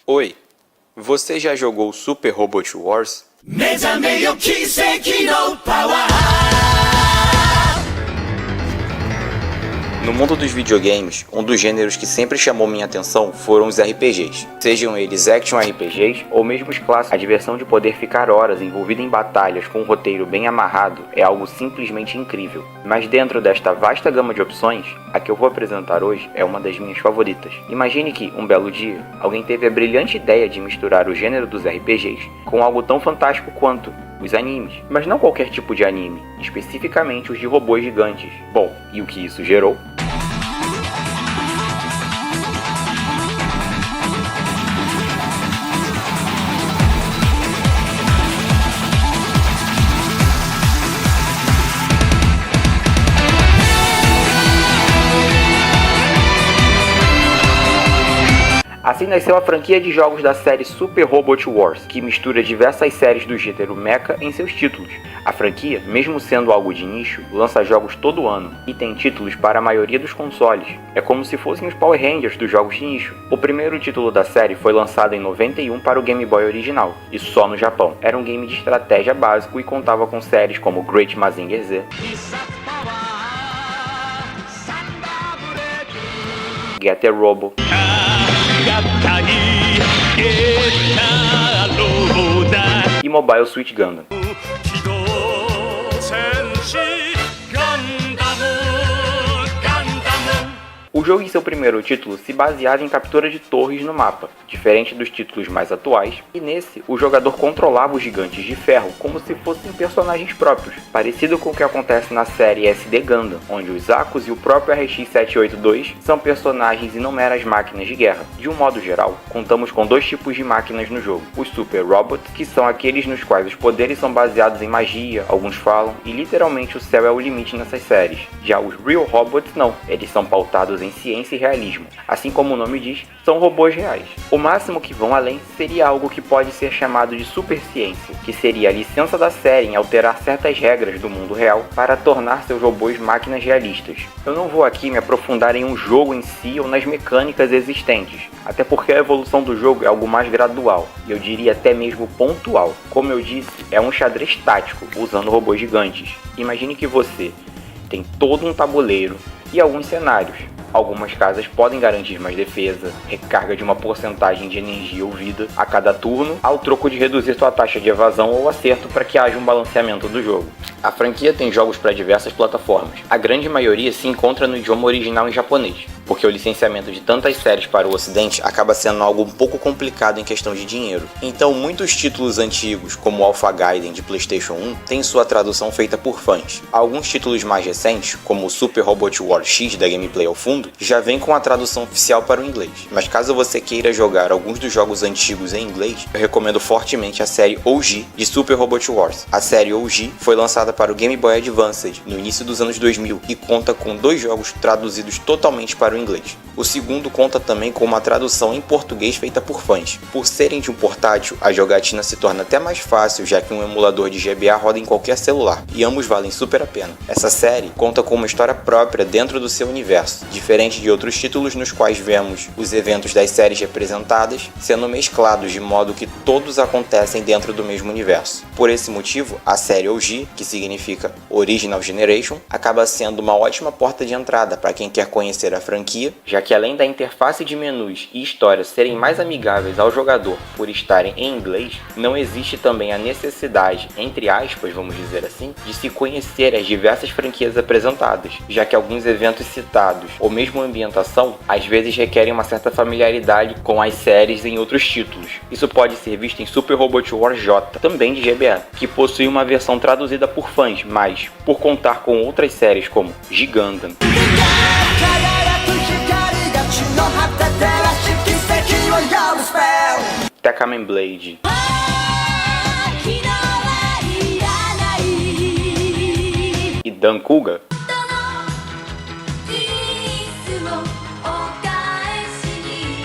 Oi, você já jogou Super Robot Wars? No mundo dos videogames, um dos gêneros que sempre chamou minha atenção foram os RPGs. Sejam eles Action RPGs ou mesmo os clássicos, a diversão de poder ficar horas envolvido em batalhas com um roteiro bem amarrado é algo simplesmente incrível. Mas dentro desta vasta gama de opções, a que eu vou apresentar hoje é uma das minhas favoritas. Imagine que, um belo dia, alguém teve a brilhante ideia de misturar o gênero dos RPGs com algo tão fantástico quanto os animes, mas não qualquer tipo de anime, especificamente os de robôs gigantes. Bom, e o que isso gerou? Assim nasceu a franquia de jogos da série Super Robot Wars, que mistura diversas séries do gênero mecha em seus títulos. A franquia, mesmo sendo algo de nicho, lança jogos todo ano e tem títulos para a maioria dos consoles. É como se fossem os Power Rangers dos jogos de nicho. O primeiro título da série foi lançado em 91 para o Game Boy original, e só no Japão. Era um game de estratégia básico e contava com séries como Great Mazinger Z, Getter Robo e Mobile Suit Gundam. O jogo em seu primeiro título se baseava em captura de torres no mapa, diferente dos títulos mais atuais, e nesse o jogador controlava os gigantes de ferro como se fossem personagens próprios, parecido com o que acontece na série SD Gundam, onde os Akkus e o próprio RX-782 são personagens e não meras máquinas de guerra. De um modo geral, contamos com dois tipos de máquinas no jogo: os Super Robots, que são aqueles nos quais os poderes são baseados em magia, alguns falam, e literalmente o céu é o limite nessas séries. Já os Real Robots não, eles são pautados em ciência e realismo. Assim como o nome diz, são robôs reais. O máximo que vão além seria algo que pode ser chamado de superciência, que seria a licença da série em alterar certas regras do mundo real para tornar seus robôs máquinas realistas. Eu não vou aqui me aprofundar em um jogo em si ou nas mecânicas existentes, até porque a evolução do jogo é algo mais gradual, e eu diria até mesmo pontual. Como eu disse, é um xadrez tático, usando robôs gigantes. Imagine que você tem todo um tabuleiro e alguns cenários. Algumas casas podem garantir mais defesa, recarga de uma porcentagem de energia ou vida a cada turno, ao troco de reduzir sua taxa de evasão ou acerto para que haja um balanceamento do jogo. A franquia tem jogos para diversas plataformas. A grande maioria se encontra no idioma original em japonês, porque o licenciamento de tantas séries para o ocidente acaba sendo algo um pouco complicado em questão de dinheiro. Então muitos títulos antigos, como o Alpha Gaiden de PlayStation 1, têm sua tradução feita por fãs. Alguns títulos mais recentes, como o Super Robot Wars X da Gameplay ao fundo, já vem com a tradução oficial para o inglês. Mas caso você queira jogar alguns dos jogos antigos em inglês, eu recomendo fortemente a série OG de Super Robot Wars. A série OG foi lançada para o Game Boy Advance no início dos anos 2000 e conta com 2 jogos traduzidos totalmente para o inglês. O segundo conta também com uma tradução em português feita por fãs. Por serem de um portátil, a jogatina se torna até mais fácil, já que um emulador de GBA roda em qualquer celular, e ambos valem super a pena. Essa série conta com uma história própria dentro do seu universo, diferente de outros títulos nos quais vemos os eventos das séries representadas sendo mesclados de modo que todos acontecem dentro do mesmo universo. Por esse motivo, a série OG, que significa Original Generation, acaba sendo uma ótima porta de entrada para quem quer conhecer a franquia, já que além da interface de menus e história serem mais amigáveis ao jogador por estarem em inglês, não existe também a necessidade, entre aspas, vamos dizer assim, de se conhecer as diversas franquias apresentadas, já que alguns eventos citados, ou mesmo a ambientação, às vezes requerem uma certa familiaridade com as séries em outros títulos. Isso pode ser visto em Super Robot Wars J, também de GBA, que possui uma versão traduzida por fãs, mas, por contar com outras séries como Gigundam, Tekkaman Blade e Dankuga,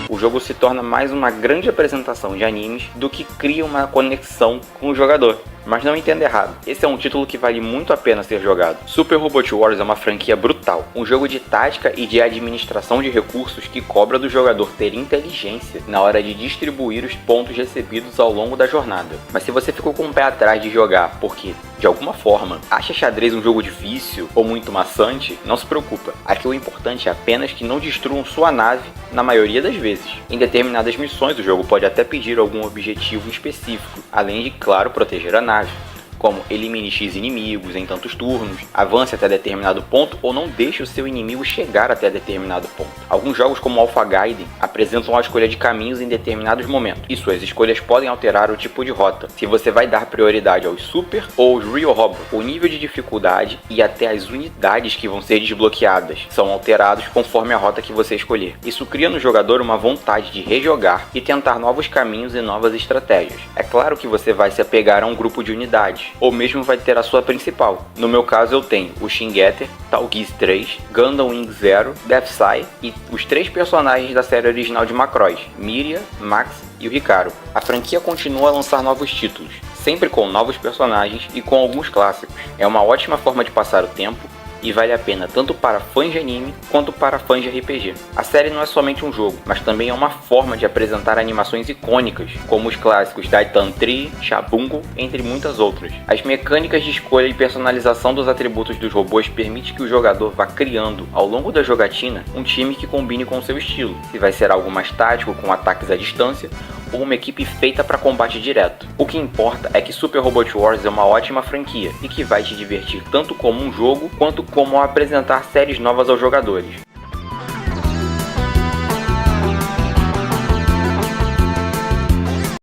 o jogo se torna mais uma grande apresentação de animes do que cria uma conexão com o jogador. Mas não entenda errado, esse é um título que vale muito a pena ser jogado. Super Robot Wars é uma franquia brutal, um jogo de tática e de administração de recursos que cobra do jogador ter inteligência na hora de distribuir os pontos recebidos ao longo da jornada. Mas se você ficou com o pé atrás de jogar porque, de alguma forma, acha xadrez um jogo difícil ou muito maçante, não se preocupa. Aqui o importante é apenas que não destruam sua nave na maioria das vezes. Em determinadas missões o jogo pode até pedir algum objetivo específico, além de, claro, proteger a nave, como elimine X inimigos em tantos turnos, avance até determinado ponto ou não deixe o seu inimigo chegar até determinado ponto. Alguns jogos como Alpha Gaiden apresentam a escolha de caminhos em determinados momentos, e suas escolhas podem alterar o tipo de rota, se você vai dar prioridade aos Super ou aos Real Robots. O nível de dificuldade e até as unidades que vão ser desbloqueadas são alterados conforme a rota que você escolher. Isso cria no jogador uma vontade de rejogar e tentar novos caminhos e novas estratégias. É claro que você vai se apegar a um grupo de unidades, ou mesmo vai ter a sua principal. No meu caso eu tenho o Shin Getter, Tallgeese 3, Gundam Wing Zero, Deathscythe e os 3 personagens da série original de Macross, Miria, Max e o Ricardo. A franquia continua a lançar novos títulos, sempre com novos personagens e com alguns clássicos. É uma ótima forma de passar o tempo e vale a pena tanto para fãs de anime quanto para fãs de RPG. A série não é somente um jogo, mas também é uma forma de apresentar animações icônicas, como os clássicos Daitan Tree, Shabungo, entre muitas outras. As mecânicas de escolha e personalização dos atributos dos robôs permite que o jogador vá criando, ao longo da jogatina, um time que combine com seu estilo, se vai ser algo mais tático com ataques à distância, ou uma equipe feita para combate direto. O que importa é que Super Robot Wars é uma ótima franquia e que vai te divertir tanto como um jogo quanto como ao apresentar séries novas aos jogadores.